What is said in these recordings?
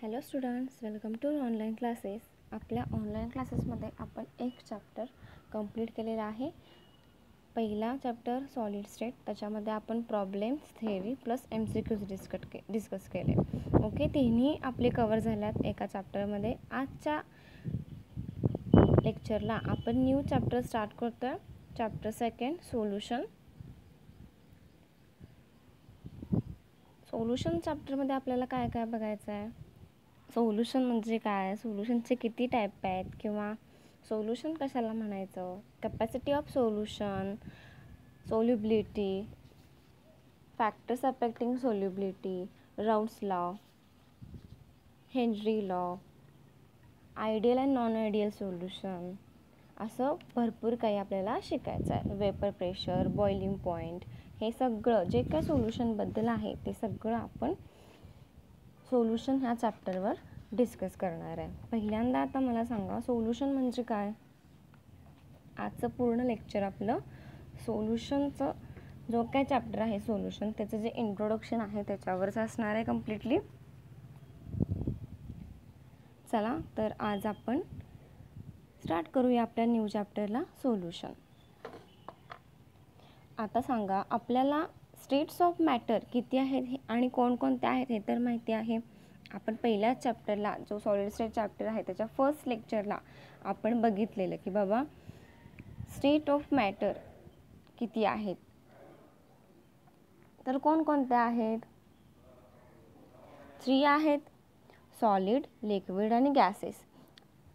Hello students, welcome to online classes. आपल्या online क्लासेसमध्ये आपण एक चॅप्टर कंप्लीट केलेला आहे. पहिला चॅप्टर सॉलिड स्टेट, त्याच्यामध्ये आपण problems, theory plus MCQs discuss केले. ओके, तिन्ही आपले कवर झाल्यात एका चॅप्टरमध्ये. आजच्या लेक्चरला आपण न्यू चॅप्टर स्टार्ट करतो आहे. Chapter second, solution. सोल्युशन चॅप्टरमध्ये आपल्याला काय काय बघायचं आहे. सोल्युशन म्हणजे काय, सोल्युशनचे किती टाईप आहेत, किंवा सोल्युशन कशाला म्हणायचं, capacity of solution, solubility, factors affecting solubility, Raoult's law, Henry law, ideal and non ideal solution, असं भरपूर काही आपल्याला शिकायचं आहे. वेपर प्रेशर, बॉइलिंग पॉईंट, हे सगळं जे काय सोल्युशनबद्दल आहे ते सगळं आपण सोल्युशन ह्या चॅप्टरवर डिस्कस करणार आहे. पहिल्यांदा आता मला सांगा, सोल्युशन म्हणजे काय. आजचं पूर्ण लेक्चर आपलं सोल्युशनचं जो काय चॅप्टर आहे सोल्युशन, त्याचं जे इंट्रोडक्शन आहे त्याच्यावरच असणार आहे कम्प्लिटली. चला तर आज आपण स्टार्ट करूया आपल्या न्यू चॅप्टरला, सोल्युशन. आता सांगा, आपल्याला स्टेट्स ऑफ मॅटर किती आहेत आणि कोणकोणत्या आहेत हे तर माहिती आहे. आपण पहिल्या चॅप्टरला, जो सॉलिड स्टेट चॅप्टर आहे त्याच्या फर्स्ट लेक्चरला आपण बघितलेलं की बाबा स्टेट ऑफ मॅटर किती आहेत, तर कोणकोणत्या आहेत. 3 आहेत, सॉलिड, लिक्विड आणि गॅसेस.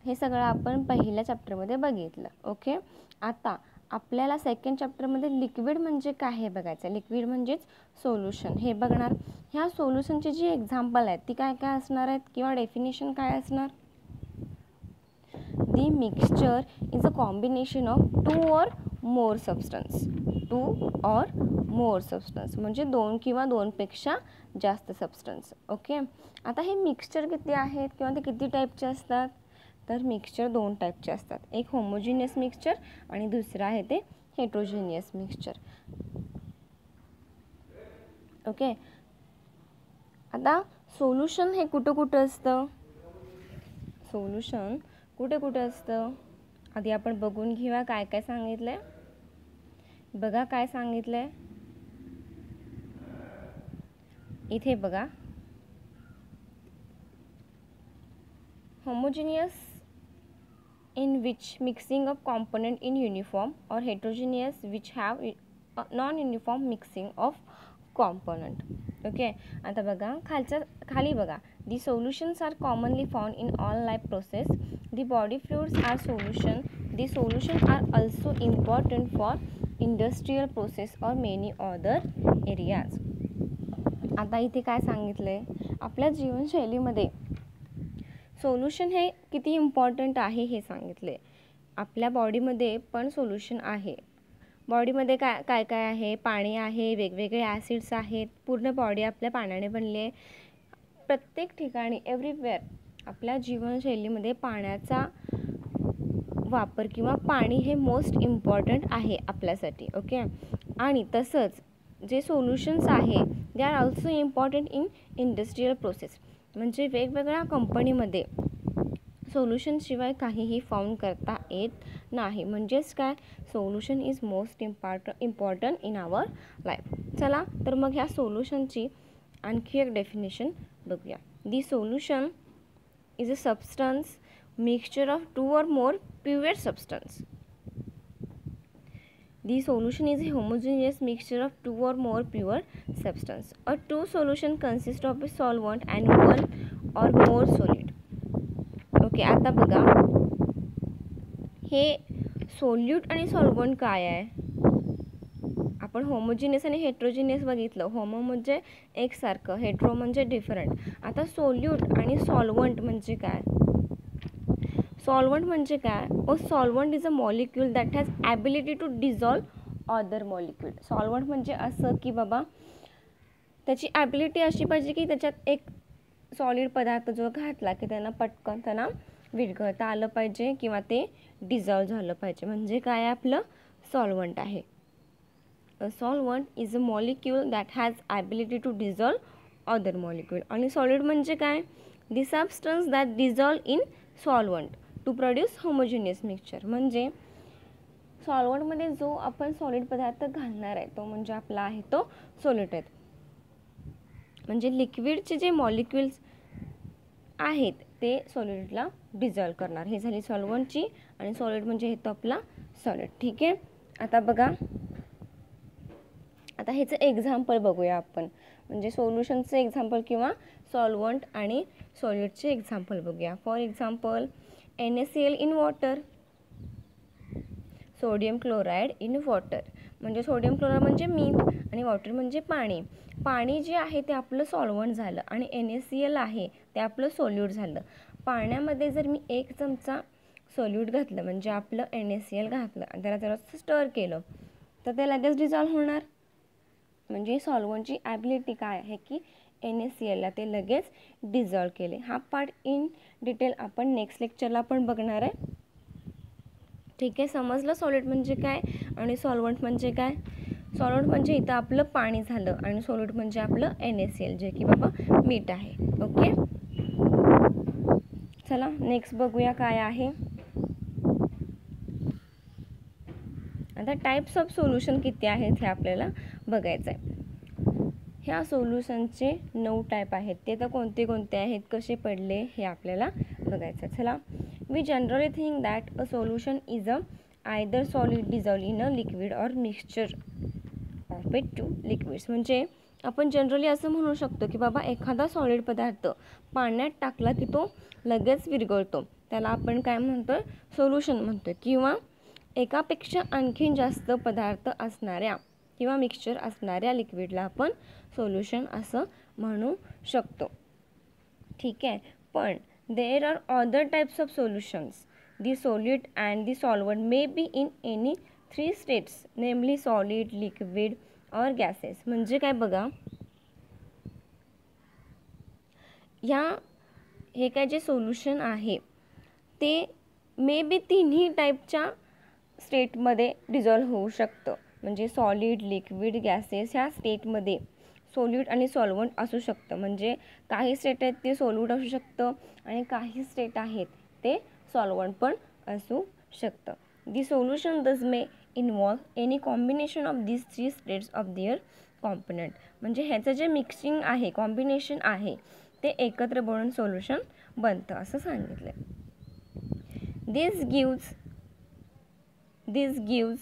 हे सगळं आपण पहिल्या चॅप्टरमध्ये बघितलं. ओके, आता आपल्याला सेकंड चॅप्टरमध्ये लिक्विड म्हणजे काय हे बघायचं. लिक्विड म्हणजेच सोल्युशन हे बघणार. ह्या सोल्युशनची जी एक्झाम्पल आहेत ती काय काय असणार आहेत, किंवा डेफिनेशन काय असणार. The mixture is a combination of 2 or more substance. 2 or more substance म्हणजे 2 किंवा 2 पेक्षा जास्त सबस्टन्स. ओके, आता हे मिक्सचर किती आहेत किंवा ते किती टाईपचे असतात, तर मिक्सचर 2 टाईपचे असतात. एक होमोजिनियस मिक्सचर आणि दुसरं आहे ते हेट्रोजिनियस मिक्सचर. ओके, आता सोल्युशन हे कुठं कुठं असतं. सोल्युशन कुठे कुठे असतं आधी आपण बघून घेऊया. काय काय सांगितलंय बघा. काय सांगितलंय इथे बघा. homogeneous in which mixing of component in uniform, or heterogeneous which have non-uniform mixing of component. Okay, आता बघा खाली बघा. The solutions are commonly found in all life process. The body fluids are solution. The solutions are also important for industrial process or many other areas. आता इथे काय सांगितलंय, आपल्या जीवनशैलीमध्ये सोल्युशन हे किती इम्पॉर्टंट आहे हे सांगितले. आपल्या बॉडीमध्ये पण सोल्युशन आहे. बॉडीमध्ये काय काय काय आहे, पाणी आहे, वेगवेगळे ॲसिड्स आहेत. पूर्ण बॉडी आपल्या पाण्याने बनली आहे. प्रत्येक ठिकाणी एव्हरीवेअर आपल्या जीवनशैलीमध्ये पाण्याचा वापर किंवा पाणी हे मोस्ट इम्पॉर्टंट आहे आपल्यासाठी. ओके, आणि तसंच जे सोल्युशन्स आहे they are also important in industrial process. म्हणजे वेगवेगळ्या कंपनीमध्ये सोल्युशनशिवाय काहीही फाउंड करता येत नाही. म्हणजेच काय, solution is most important in our life. चला तर मग ह्या सोल्युशनची आणखी एक डेफिनेशन बघूया. The solution is a substance mixture of 2 or more pure substance. The solution is a homogeneous mixture of 2 or more pure substance. A true solution consists of a solvent and 1 or more solid. Okay, आता बघा हे solute आणि solvent काय आहे. आपण homogeneous आणि heterogeneous बघितलं. Homo म्हणजे एकसारखं, हेट्रो म्हणजे डिफरंट. आता सोल्यूट आणि सॉल्वंट म्हणजे काय. सॉल्वंट म्हणजे काय, solvent is a molecule that has ability to dissolve other molecule. Solvent म्हणजे असं की बाबा त्याची ॲबिलिटी अशी पाहिजे की त्याच्यात एक सॉलिड पदार्थ जो घातला की त्यांना पटकन त्यांना विरघळता आलं पाहिजे किंवा ते डिझॉल्व झालं पाहिजे. म्हणजे काय आपलं सॉल्वंट आहे. A solvent is a molecule that has ability to dissolve other molecule. आणि सॉलिड म्हणजे काय? The substance that dissolve in solvent to produce homogeneous mixture. म्हणजे सॉल्वंटमध्ये जो आपण सॉलिड पदार्थ घालणार आहे तो म्हणजे आपला आहे तो सॉलिड आहे. म्हणजे लिक्विडचे जे मॉलिक्युल्स आहेत ते सॉलिडला डिझॉल्व करणार. हे झाली सॉल्वंटची. आणि सॉलिड म्हणजे हे तो आपला सॉलिड. ठीक आहे. आता बघा, आता ह्याचं एक्झाम्पल बघूया आपण. म्हणजे सोल्युशनचं एक्झाम्पल किंवा सॉल्वंट आणि सॉलिडचे एक्झाम्पल बघूया. For example NaCl in water, sodium chloride in water. म्हणजे सोडियम क्लोराईड म्हणजे मीठ आणि वॉटर म्हणजे पाणी. पाणी जे आहे ते आपलं सॉल्वंट झालं आणि NaCl आहे ते आपलं सोल्यूट झालं. पाण्यामध्ये जर मी 1 चमचा सोल्यूट घातलं म्हणजे आपलं NaCl घातलं आणि त्याला जरा स्टर केलं तर ते लगेच डिझॉल्व होणार. म्हणजे सॉल्वंटची ॲबिलिटी काय आहे की NaClला ते लगेच डिझॉल्व केले. हा पार्ट इन डिटेल आपण नेक्स्ट लेक्चरला पण बघणार आहे. ठीक आहे. समजलं सॉलिड म्हणजे काय आणि सॉल्वंट म्हणजे काय? सॉल्वंट म्हणजे इथं आपलं पाणी झालं आणि सॉलिड म्हणजे आपलं NaCl जे की बाबा मीठ आहे. ओके. चला नेक्स्ट बघूया काय आहे. आता टाइप्स ऑफ सोल्युशन किती आहेत हे आपल्याला बघायचं आहे. ह्या सोल्युशनचे 9 टाईप आहेत. ते तर कोणते कोणते आहेत, कसे पडले हे आपल्याला बघायचं. चला. We generally think that a solution is either solid dissolve in a liquid or mixture of it two liquids. म्हणजे आपण जनरली असं म्हणू शकतो की बाबा एखादा सॉलिड पदार्थ पाण्यात टाकला की तो लगेच विरघळतो. त्याला आपण काय म्हणतोय? सोल्युशन म्हणतोय. किंवा एकापेक्षा आणखीन जास्त पदार्थ असणाऱ्या किंवा मिक्सचर असणाऱ्या लिक्विडला आपण सोल्युशन असं म्हणू शकतो. ठीक आहे. पण there are other types of solutions. The solid and the solvent may be in any 3 states नेमली सॉलिड, लिक्विड और गॅसेस. म्हणजे काय बघा, हे काय जे सोल्युशन आहे ते मे बी तिन्ही टाईपच्या स्टेटमध्ये डिझॉल्व होऊ शकतं. म्हणजे सॉलिड, लिक्विड, गॅसेस ह्या स्टेटमध्ये सोल्यूट आणि सॉल्वंट असू शकतं. म्हणजे काही स्टेट आहेत ते सोल्यूट असू शकतं आणि काही स्टेट आहेत ते सॉल्वंट पण असू शकतं. The solution thus may involve any combination of these 3 states of their component. म्हणजे ह्याचं जे मिक्सिंग आहे, कॉम्बिनेशन आहे ते एकत्र बनवून सोल्युशन बनतं असं सांगितलं. This gives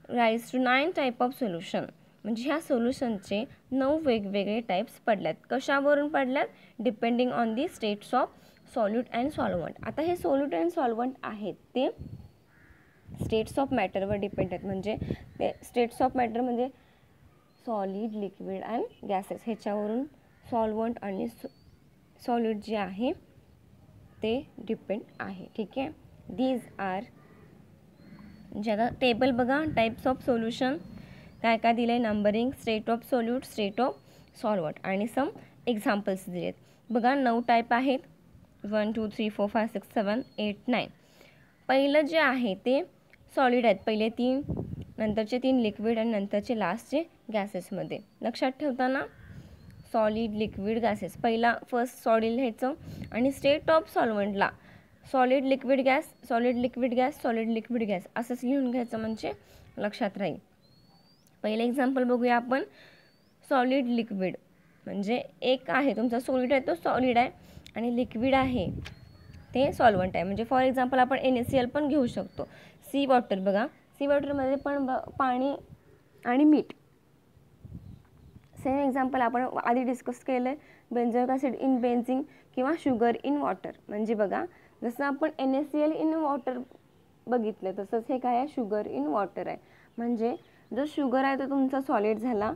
rise to 9 type of solution. म्हणजे ह्या सोल्युशनचे 9 वेगवेगळे टाईप्स पडल्यात. कशावरून पडल्यात? Depending on the states of solute and solvent. आता हे सॉल्यूट अँड सॉल्वंट आहेत ते स्टेट्स ऑफ मॅटरवर डिपेंड आहेत. म्हणजे ते स्टेट्स ऑफ मॅटर म्हणजे सॉलिड, लिक्विड अँड गॅसेस ह्याच्यावरून सॉल्वंट आणि सॉलिड जे आहे ते डिपेंड आहे. ठीक आहे. दीज आर म्हणजे आता टेबल बघा. टाईप्स ऑफ सोल्युशन काय काय दिलं आहे, numbering, state of solute, state of solvent आणि सम एक्झाम्पल्स दिलेत. बघा 9 टाईप आहेत. 1 2 3 4 5 6 7 8 9. पहिलं जे आहे ते सॉलिड आहेत. पहिले 3, नंतरचे 3 लिक्विड आणि नंतरचे लास्टचे गॅसेसमध्ये. लक्षात ठेवताना सॉलिड, लिक्विड, गॅसेस. पहिला फर्स्ट सॉलिड लिहायचं आणि स्टेट ऑफ सॉल्वंटला solid, liquid, gas, solid, liquid, gas, solid, liquid, gas असंच लिहून घ्यायचं म्हणजे लक्षात राहील. पहिलं एक्झाम्पल बघूया आपण. सॉलिड, लिक्विड म्हणजे एक आहे तुमचा सॉलिड आहे तो सॉलिड आहे आणि लिक्विड आहे ते सॉल्वंट आहे. म्हणजे फॉर एक्झाम्पल आपण NaCl पण घेऊ शकतो. सी वॉटर बघा. सी वॉटरमध्ये पण पाणी आणि मीठ. सेम एक्झाम्पल आपण आधी डिस्कस केलं आहे. बेन्झोइक ॲसिड इन बेन्झीन किंवा शुगर इन वॉटर. म्हणजे बघा जसं आपण NaCl इन वॉटर बघितलं तसंच हे काय आहे, शुगर इन वॉटर आहे. म्हणजे जर शुगर आहे तर तुमचा सॉलिड झाला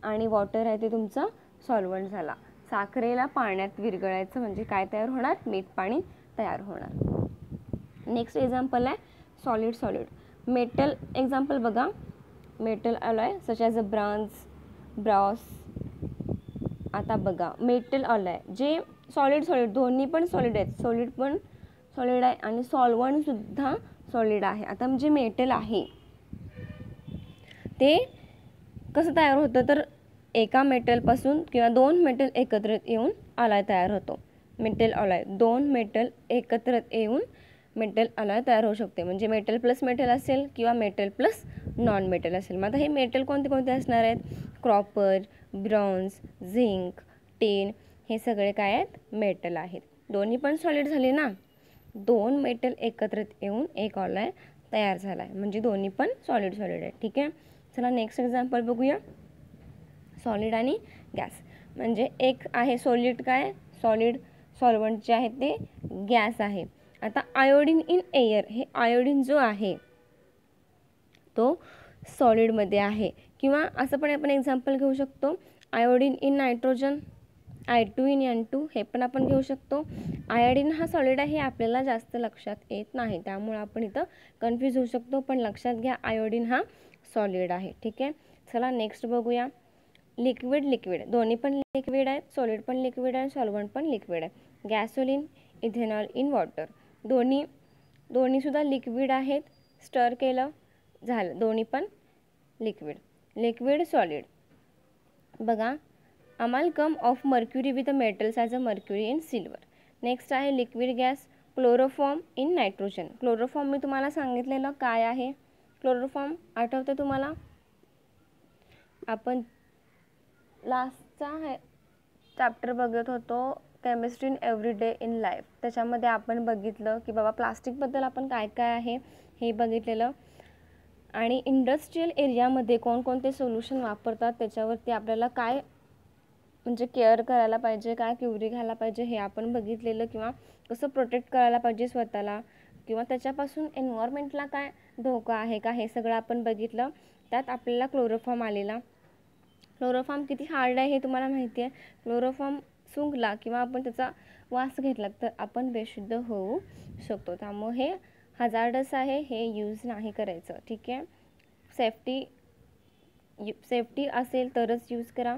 आणि वॉटर आहे ते तुमचा सॉल्वंट झाला. साखरेला पाण्यात विरघळायचं म्हणजे काय तयार होणार, मीठ पाणी तयार होणार. नेक्स्ट एक्झाम्पल आहे सॉलिड सॉलिड. मेटल एक्झाम्पल बघा. Metal alloy such as a Bros. आता बघा मेटल अलॉय जे सॉलिड सॉलिड दोन्ही पण सॉलिड आहेत. सॉलिड पण सॉलिड आहे आणि सॉल्वंटसुद्धा सॉलिड आहे. आता म्हणजे मेटल आहे ते कसं तयार होतं तर एका मेटलपासून किंवा दोन मेटल एकत्रित येऊन अलॉय तयार होतो. मेटल अलॉय, दोन मेटल एकत्रित येऊन मेटल अलॉय तयार होऊ शकते. म्हणजे मेटल प्लस मेटल असेल किंवा मेटल प्लस नॉन मेटल असेल. मग आता हे मेटल कोणते कोणते असणार आहेत? कॉपर, ब्रॉन्झ, झिंक, टिन, हे सगळे काय आहेत? मेटल आहेत. दोन्ही पण सॉलिड झाले ना. दोन मेटल एकत्रित येऊन एक अलॉय तयार झाला आहे, म्हणजे दोन्ही पण सॉलिड आहे. ठीक आहे, चला नेक्स्ट एक्झाम्पल बघूया. सॉलिड आणि गॅस. म्हणजे एक आहे सॉलिड, काय सॉलिड सॉल्वंट जे आहे ते गॅस आहे. आता आयोडीन इन एअर, हे आयोडीन जो आहे तो सॉलिडमध्ये आहे. किंवा असं पण आपण एक्झाम्पल घेऊ शकतो, iodine in nitrogen, I2 in N2, हे पण आपण घेऊ शकतो. आयोडीन हा सॉलिड आहे, हे आपल्याला जास्त लक्षात येत नाही, त्यामुळे आपण इथं कन्फ्यूज होऊ शकतो. पण लक्षात घ्या, आयोडीन हा सॉलिड आहे. ठीक आहे, चला नेक्स्ट बघूया. लिक्विड, लिक्विड दोन्ही पण लिक्विड आहेत. सॉलिड पण लिक्विड आहे, सॉल्वंट पण लिक्विड आहे. गॅसोलिन, इथेनॉल इन वॉटर, दोन्ही सुद्धा लिक्विड आहेत. स्टर केलं झालं, दोन्ही पण लिक्विड. लिक्विड सॉलिड बघा, amalgam of mercury with metals as a mercury in silver. Next आहे liquid gas, chloroform in nitrogen. Chloroform मी तुम्हाला सांगितलेलं काय आहे. क्लोरोफॉर्म आठवतं तुम्हाला? आपण लास्टचा चॅप्टर बघत होतो, chemistry in every day in life. त्याच्यामध्ये आपण बघितलं की बाबा प्लास्टिकबद्दल आपण काय काय आहे हे बघितलेलं. आणि इंडस्ट्रियल एरियामध्ये कोणकोणते सोल्युशन वापरतात त्याच्यावरती आपल्याला काय म्हणजे केअर करायला पाहिजे, काय क्युरी घ्यायला पाहिजे हे आपण बघितलेलं. किंवा कसं प्रोटेक्ट करायला पाहिजे स्वतःला, किंवा त्याच्यापासून एन्व्हायरमेंटला काय धोका आहे का, हे सगळं आपण बघितलं. त्यात आपल्याला क्लोरोफॉर्म आलेला. क्लोरोफॉर्म किती हार्ड आहे हे तुम्हाला माहिती आहे. क्लोरोफॉर्म सुंघला किंवा आपण त्याचा वास घेतला तर आपण बेशुद्ध होऊ शकतो. त्यामुळे हे हजार्डस आहे, हे यूज नाही करायचं. ठीक आहे, सेफ्टी असेल तरच यूज करा.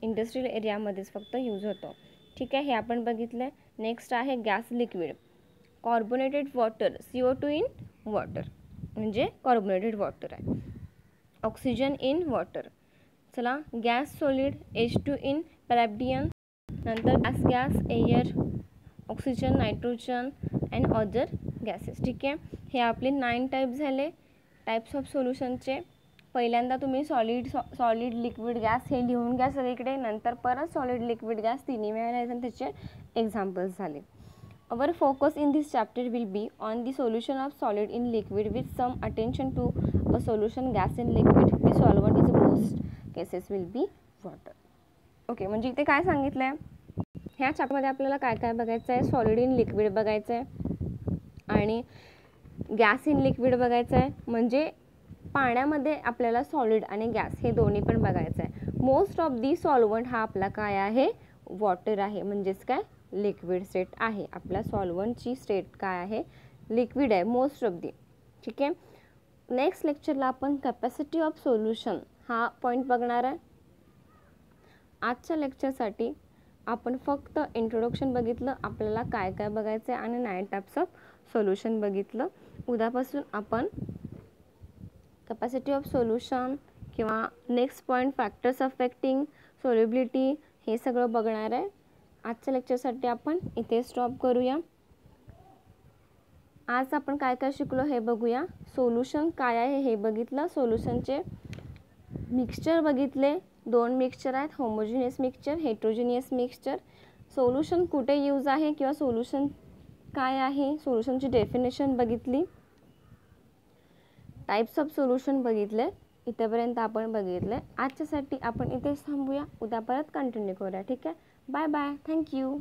इंडस्ट्रियल एरियामध्येच फक्त यूज होतो. ठीक आहे, हे आपण बघितलं. नेक्स्ट आहे gas liquid, carbonated water, CO2 in water, म्हणजे कार्बोनेटेड वॉटर आहे. Oxygen in water. चला, गॅस सॉलिड, H2 इन पॅलेडियम, नंतर gas air, oxygen, nitrogen and other gases. ठीक आहे, हे आपले 9 टाईप झाले टाईप्स ऑफ सोल्युशनचे. पहिल्यांदा तुम्ही सॉलिड लिक्विड गॅस हे लिहून घ्या सगळीकडे. नंतर परत सॉलिड लिक्विड गॅस तिन्ही वेळेला आणि त्याचे एक्झाम्पल्स झाले. Our focus in this chapter will be on the solution of solid in liquid with some attention to a solution gas in liquid. The solvent is most cases will be water. Okay, म्हणजे इथे काय सांगितलं आहे, ह्या चॅप्टरमध्ये आपल्याला काय काय बघायचं आहे. सॉलिड इन लिक्विड बघायचं आहे आणि गॅस इन लिक्विड बघायचं आहे. म्हणजे पाण्यामध्ये आपल्याला सॉलिड आणि गॅस हे दोन्ही पण बघायचं आहे. मोस्ट ऑफ दी सॉल्वंट हा आपला काय आहे, वॉटर आहे. म्हणजेच काय, लिक्विड स्टेट आहे. आपल्या सॉल्वंटची स्टेट काय आहे, लिक्विड आहे मोस्ट ऑफ दी. ठीक आहे, नेक्स्ट लेक्चरला आपण कॅपॅसिटी ऑफ सोल्युशन हा पॉईंट बघणार आहे. आजच्या लेक्चरसाठी आपण फक्त इंट्रोडक्शन बघितलं, आपल्याला काय काय बघायचं आहे, आणि 9 टाईप्स ऑफ सोल्युशन बघितलं. उद्यापासून आपण कॅपॅसिटी ऑफ सोल्युशन किंवा next point factors affecting solubility हे सगळं बघणार आहे. आजच्या लेक्चरसाठी आपण इथे स्टॉप करूया. आज आपण काय काय शिकलो हे बघूया. सोल्युशन काय आहे हे बघितलं, सोल्युशनचे मिक्सचर बघितले. 2 मिक्सचर आहेत, homogeneous mixture, heterogeneous mixture. Solution कुठे यूज आहे किंवा सोल्युशन काय आहे, सोल्युशनची डेफिनेशन बघितली. टाइप्स ऑफ सोल्युशन बघितले. इथेपर्यंत आपण बघितले. आजच्यासाठी आपण इथेच थांबूया, उद्या परत कंटिन्यू करूया. ठीक आहे, बाय बाय, थँक्यू.